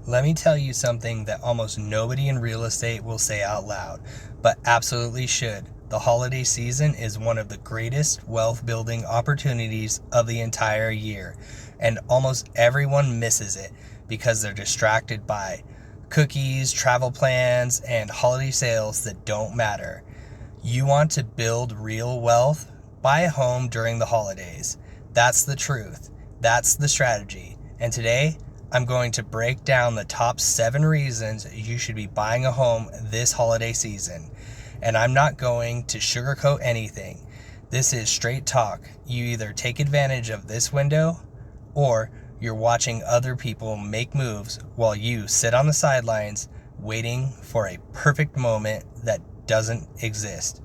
Let me tell you something that almost nobody in real estate will say out loud, but absolutely should. The holiday season is one of the greatest wealth building opportunities of the entire year, and almost everyone misses it because they're distracted by cookies, travel plans, and holiday sales that don't matter. You want to build real wealth? Buy a home during the holidays. That's the truth. That's the strategy. And today, I'm going to break down the top 7 reasons you should be buying a home this holiday season. And I'm not going to sugarcoat anything. This is straight talk. You either take advantage of this window or you're watching other people make moves while you sit on the sidelines waiting for a perfect moment that doesn't exist.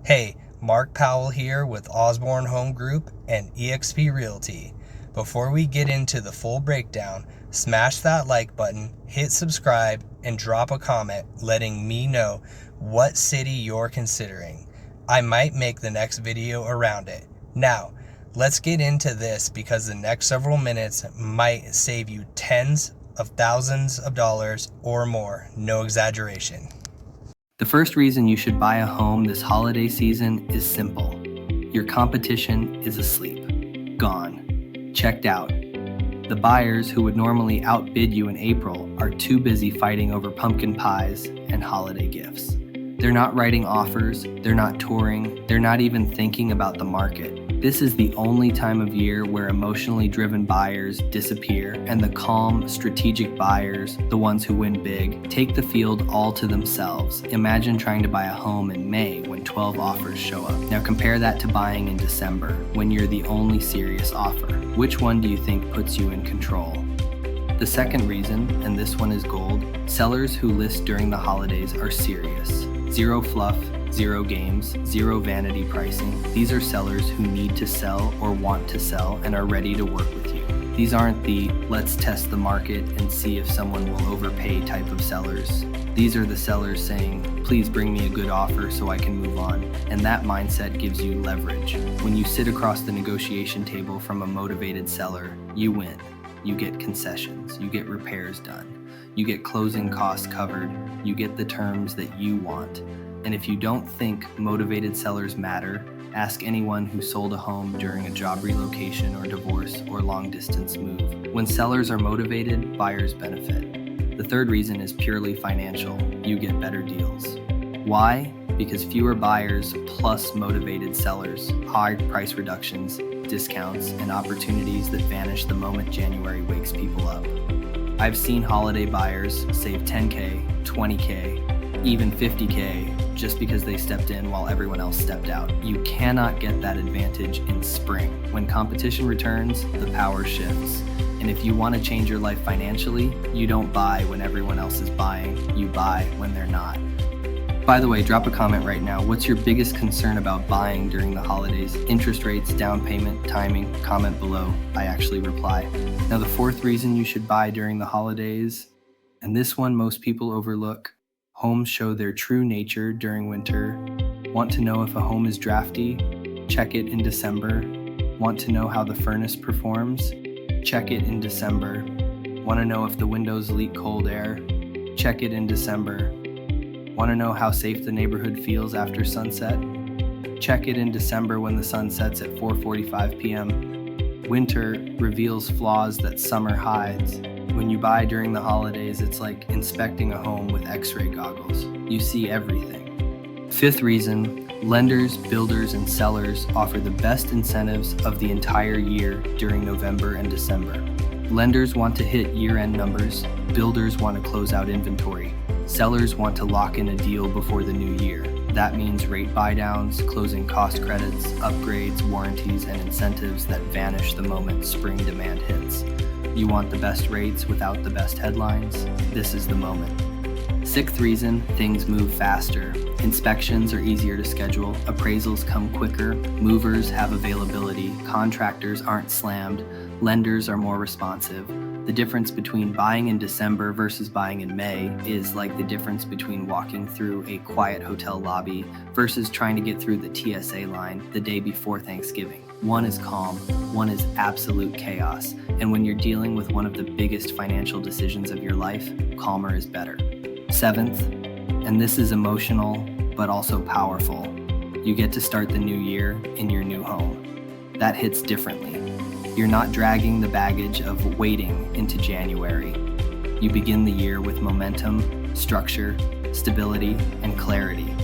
Hey, Mark Powell here with Osborne Home Group and eXp Realty. Before we get into the full breakdown, smash that like button, hit subscribe, and drop a comment letting me know what city you're considering. I might make the next video around it. Now, let's get into this because the next several minutes might save you tens of thousands of dollars or more, no exaggeration. The first reason you should buy a home this holiday season is simple. Your competition is asleep, gone, checked out. The buyers who would normally outbid you in April are too busy fighting over pumpkin pies and holiday gifts. They're not writing offers, they're not touring, they're not even thinking about the market. This is the only time of year where emotionally driven buyers disappear and the calm, strategic buyers, the ones who win big, take the field all to themselves. Imagine trying to buy a home in May when 12 offers show up. Now compare that to buying in December when you're the only serious offer. Which one do you think puts you in control? The second reason, and this one is gold, sellers who list during the holidays are serious. Zero fluff, zero games, zero vanity pricing. These are sellers who need to sell or want to sell and are ready to work with you. These aren't the let's test the market and see if someone will overpay type of sellers. These are the sellers saying, please bring me a good offer so I can move on. And that mindset gives you leverage. When you sit across the negotiation table from a motivated seller, you win. You get concessions, you get repairs done, you get closing costs covered, you get the terms that you want. And if you don't think motivated sellers matter, ask anyone who sold a home during a job relocation or divorce or long distance move. When sellers are motivated, buyers benefit. The third reason is purely financial. You get better deals. Why? Because fewer buyers plus motivated sellers, high price reductions, discounts, and opportunities that vanish the moment January wakes people up. I've seen holiday buyers save $10K, $20K, even $50K just because they stepped in while everyone else stepped out. You cannot get that advantage in spring. When competition returns, the power shifts. And if you want to change your life financially, you don't buy when everyone else is buying, you buy when they're not. By the way, drop a comment right now. What's your biggest concern about buying during the holidays? Interest rates, down payment, timing? Comment below. I actually reply. Now the fourth reason you should buy during the holidays, and this one most people overlook, homes show their true nature during winter. Want to know if a home is drafty? Check it in December. Want to know how the furnace performs? Check it in December. Want to know if the windows leak cold air? Check it in December. Want to know how safe the neighborhood feels after sunset? Check it in December when the sun sets at 4:45 p.m. Winter reveals flaws that summer hides. When you buy during the holidays, it's like inspecting a home with x-ray goggles. You see everything. Fifth reason, lenders, builders, and sellers offer the best incentives of the entire year during November and December. Lenders want to hit year-end numbers, builders want to close out inventory. Sellers want to lock in a deal before the new year. That means rate buydowns, closing cost credits, upgrades, warranties, and incentives that vanish the moment spring demand hits. You want the best rates without the best headlines? This is the moment. Sixth reason, things move faster. Inspections are easier to schedule, appraisals come quicker, movers have availability, contractors aren't slammed, lenders are more responsive. The difference between buying in December versus buying in May is like the difference between walking through a quiet hotel lobby versus trying to get through the TSA line the day before Thanksgiving. One is calm, one is absolute chaos. And when you're dealing with one of the biggest financial decisions of your life, calmer is better. Seventh, and this is emotional but also powerful, you get to start the new year in your new home. That hits differently. You're not dragging the baggage of waiting into January. You begin the year with momentum, structure, stability, and clarity.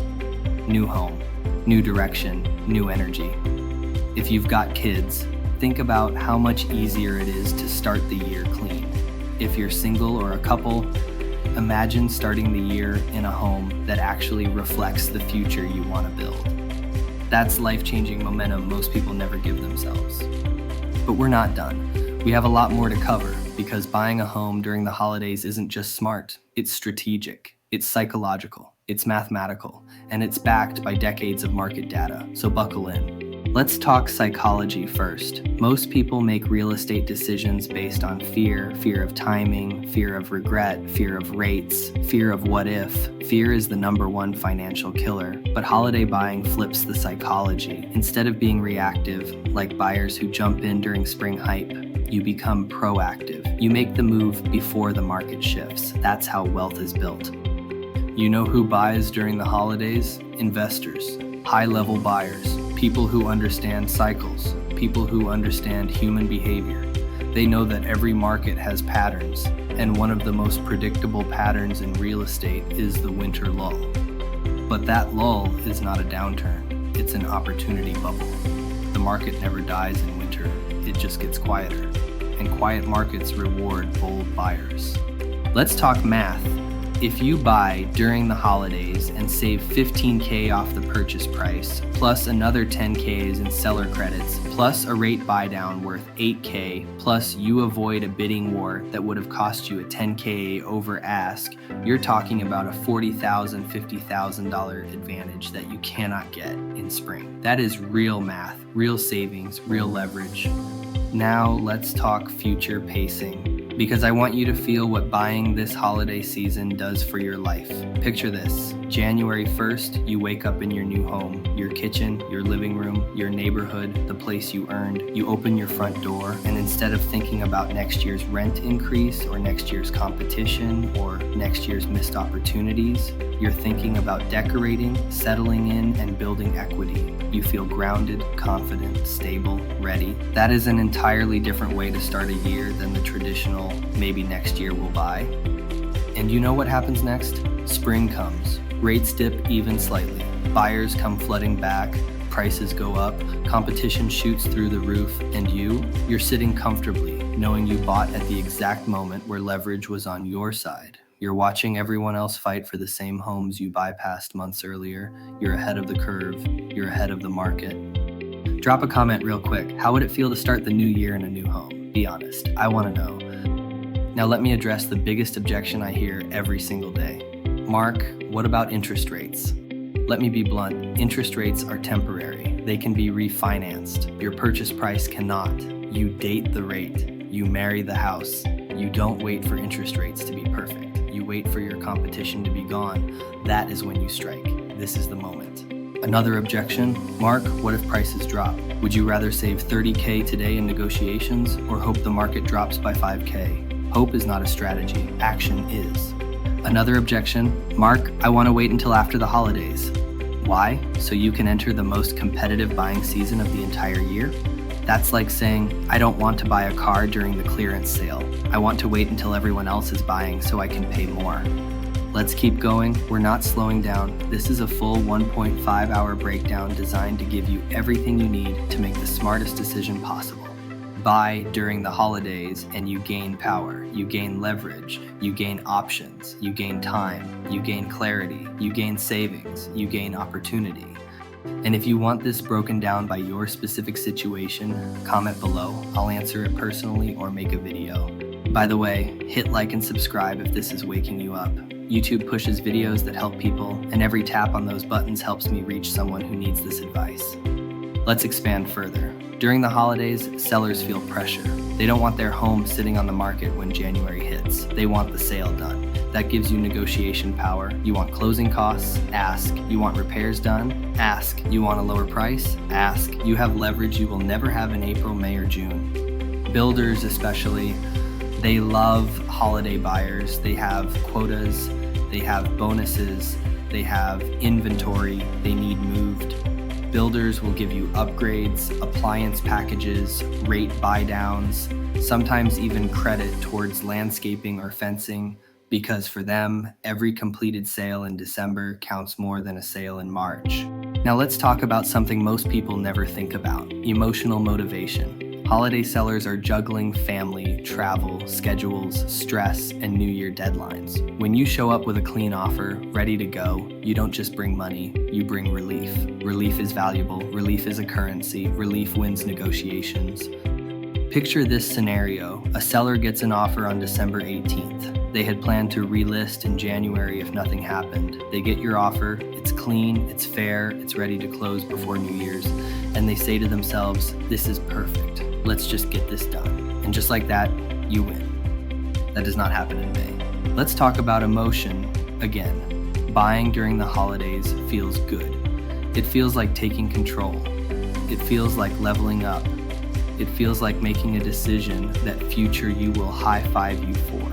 New home, new direction, new energy. If you've got kids, think about how much easier it is to start the year clean. If you're single or a couple, imagine starting the year in a home that actually reflects the future you want to build. That's life-changing momentum most people never give themselves. But we're not done. We have a lot more to cover because buying a home during the holidays isn't just smart, it's strategic, it's psychological, it's mathematical, and it's backed by decades of market data, so buckle in. Let's talk psychology first. Most people make real estate decisions based on fear of timing, fear of regret, fear of rates, fear of what if. Fear is the #1 financial killer, but holiday buying flips the psychology. Instead of being reactive, like buyers who jump in during spring hype, you become proactive. You make the move before the market shifts. That's how wealth is built. You know who buys during the holidays? Investors, high-level buyers. People who understand cycles, people who understand human behavior. They know that every market has patterns, and one of the most predictable patterns in real estate is the winter lull. But that lull is not a downturn, it's an opportunity bubble. The market never dies in winter, it just gets quieter, and quiet markets reward bold buyers. Let's talk math. If you buy during the holidays and save $15K off the purchase price, plus another $10K in seller credits, plus a rate buy down worth $8K, plus you avoid a bidding war that would have cost you a $10K over ask, you're talking about a $40,000, $50,000 advantage that you cannot get in spring. That is real math, real savings, real leverage. Now let's talk future pacing, because I want you to feel what buying this holiday season does for your life. Picture this. January 1st, you wake up in your new home, your kitchen, your living room, your neighborhood, the place you earned. You open your front door, and instead of thinking about next year's rent increase or next year's competition or next year's missed opportunities, you're thinking about decorating, settling in, and building equity. You feel grounded, confident, stable, ready. That is an entirely different way to start a year than the traditional, maybe next year we'll buy. And you know what happens next? Spring comes. Rates dip even slightly. Buyers come flooding back. Prices go up. Competition shoots through the roof. And you're sitting comfortably, knowing you bought at the exact moment where leverage was on your side. You're watching everyone else fight for the same homes you bypassed months earlier. You're ahead of the curve. You're ahead of the market. Drop a comment real quick. How would it feel to start the new year in a new home? Be honest. I want to know. Now let me address the biggest objection I hear every single day. Mark, what about interest rates? Let me be blunt. Interest rates are temporary. They can be refinanced. Your purchase price cannot. You date the rate. You marry the house. You don't wait for interest rates to be perfect. You wait for your competition to be gone. That is when you strike. This is the moment. Another objection, Mark, what if prices drop? Would you rather save $30K today in negotiations or hope the market drops by $5K? Hope is not a strategy, action is. Another objection, Mark, I want to wait until after the holidays. Why? So you can enter the most competitive buying season of the entire year? That's like saying, I don't want to buy a car during the clearance sale. I want to wait until everyone else is buying so I can pay more. Let's keep going. We're not slowing down. This is a full 1.5-hour breakdown designed to give you everything you need to make the smartest decision possible. Buy during the holidays and you gain power, you gain leverage, you gain options, you gain time, you gain clarity, you gain savings, you gain opportunity. And if you want this broken down by your specific situation, comment below. I'll answer it personally or make a video. By the way, hit like and subscribe if this is waking you up. YouTube pushes videos that help people, and every tap on those buttons helps me reach someone who needs this advice. Let's expand further. During the holidays, sellers feel pressure. They don't want their home sitting on the market when January hits. They want the sale done. That gives you negotiation power. You want closing costs? Ask. You want repairs done? Ask. You want a lower price? Ask. You have leverage you will never have in April, May, or June. Builders especially, they love holiday buyers. They have quotas, they have bonuses, they have inventory they need moved. Builders will give you upgrades, appliance packages, rate buy downs, sometimes even credit towards landscaping or fencing, because for them, every completed sale in December counts more than a sale in March. Now let's talk about something most people never think about: emotional motivation. Holiday sellers are juggling family, travel, schedules, stress, and New Year deadlines. When you show up with a clean offer, ready to go, you don't just bring money, you bring relief. Relief is valuable, relief is a currency, relief wins negotiations. Picture this scenario: a seller gets an offer on December 18th. They had planned to relist in January if nothing happened. They get your offer, it's clean, it's fair, it's ready to close before New Year's, and they say to themselves, "This is perfect. Let's just get this done." And just like that, you win. That does not happen in May. Let's talk about emotion again. Buying during the holidays feels good. It feels like taking control. It feels like leveling up. It feels like making a decision that future you will high-five you for.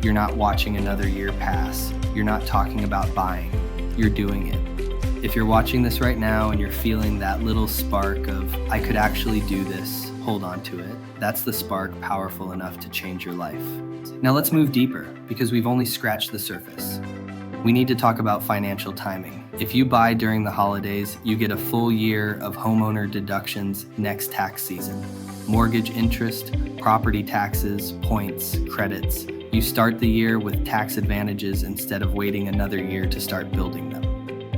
You're not watching another year pass. You're not talking about buying. You're doing it. If you're watching this right now and you're feeling that little spark of, "I could actually do this," hold on to it. That's the spark powerful enough to change your life. Now let's move deeper, because we've only scratched the surface. We need to talk about financial timing. If you buy during the holidays, you get a full year of homeowner deductions next tax season. Mortgage interest, property taxes, points, credits. You start the year with tax advantages instead of waiting another year to start building them.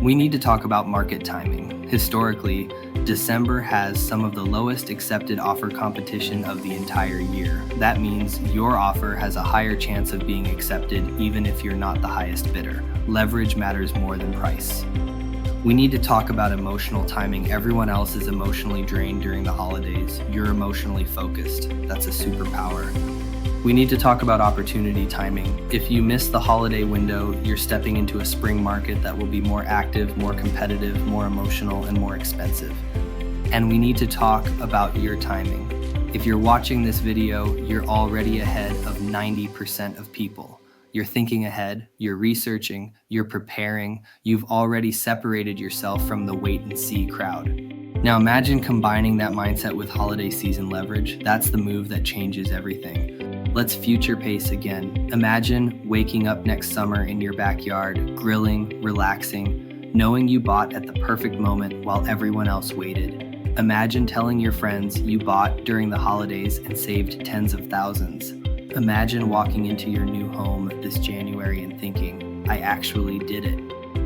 We need to talk about market timing. Historically, December has some of the lowest accepted offer competition of the entire year. That means your offer has a higher chance of being accepted even if you're not the highest bidder. Leverage matters more than price. We need to talk about emotional timing. Everyone else is emotionally drained during the holidays. You're emotionally focused. That's a superpower. We need to talk about opportunity timing. If you miss the holiday window, you're stepping into a spring market that will be more active, more competitive, more emotional, and more expensive. And we need to talk about your timing. If you're watching this video, you're already ahead of 90% of people. You're thinking ahead, you're researching, you're preparing, you've already separated yourself from the wait and see crowd. Now imagine combining that mindset with holiday season leverage. That's the move that changes everything. Let's future pace again. Imagine waking up next summer in your backyard, grilling, relaxing, knowing you bought at the perfect moment while everyone else waited. Imagine telling your friends you bought during the holidays and saved tens of thousands. Imagine walking into your new home this January and thinking, "I actually did it."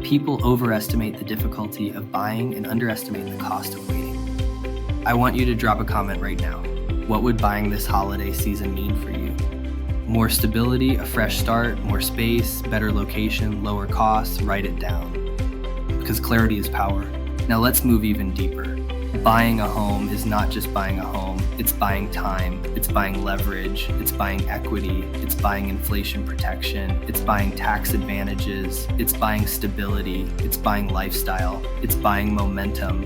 People overestimate the difficulty of buying and underestimate the cost of waiting. I want you to drop a comment right now. What would buying this holiday season mean for you? More stability, a fresh start, more space, better location, lower costs? Write it down. Because clarity is power. Now let's move even deeper. Buying a home is not just buying a home, it's buying time, it's buying leverage, it's buying equity, it's buying inflation protection, it's buying tax advantages, it's buying stability, it's buying lifestyle, it's buying momentum.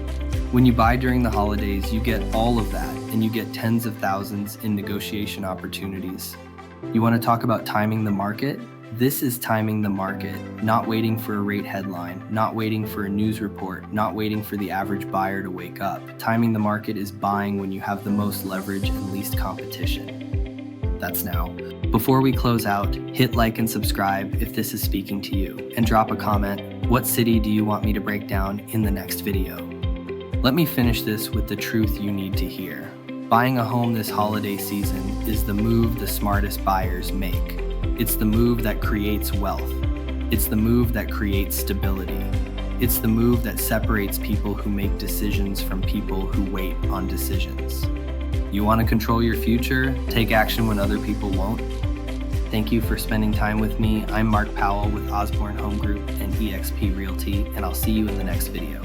When you buy during the holidays, you get all of that, and you get tens of thousands in negotiation opportunities. You want to talk about timing the market? This is timing the market, not waiting for a rate headline, not waiting for a news report, not waiting for the average buyer to wake up. Timing the market is buying when you have the most leverage and least competition. That's now. Before we close out, hit like and subscribe if this is speaking to you, and drop a comment. What city do you want me to break down in the next video? Let me finish this with the truth you need to hear. Buying a home this holiday season is the move the smartest buyers make. It's the move that creates wealth. It's the move that creates stability. It's the move that separates people who make decisions from people who wait on decisions. You want to control your future? Take action when other people won't? Thank you for spending time with me. I'm Mark Powell with Osborne Home Group and eXp Realty, and I'll see you in the next video.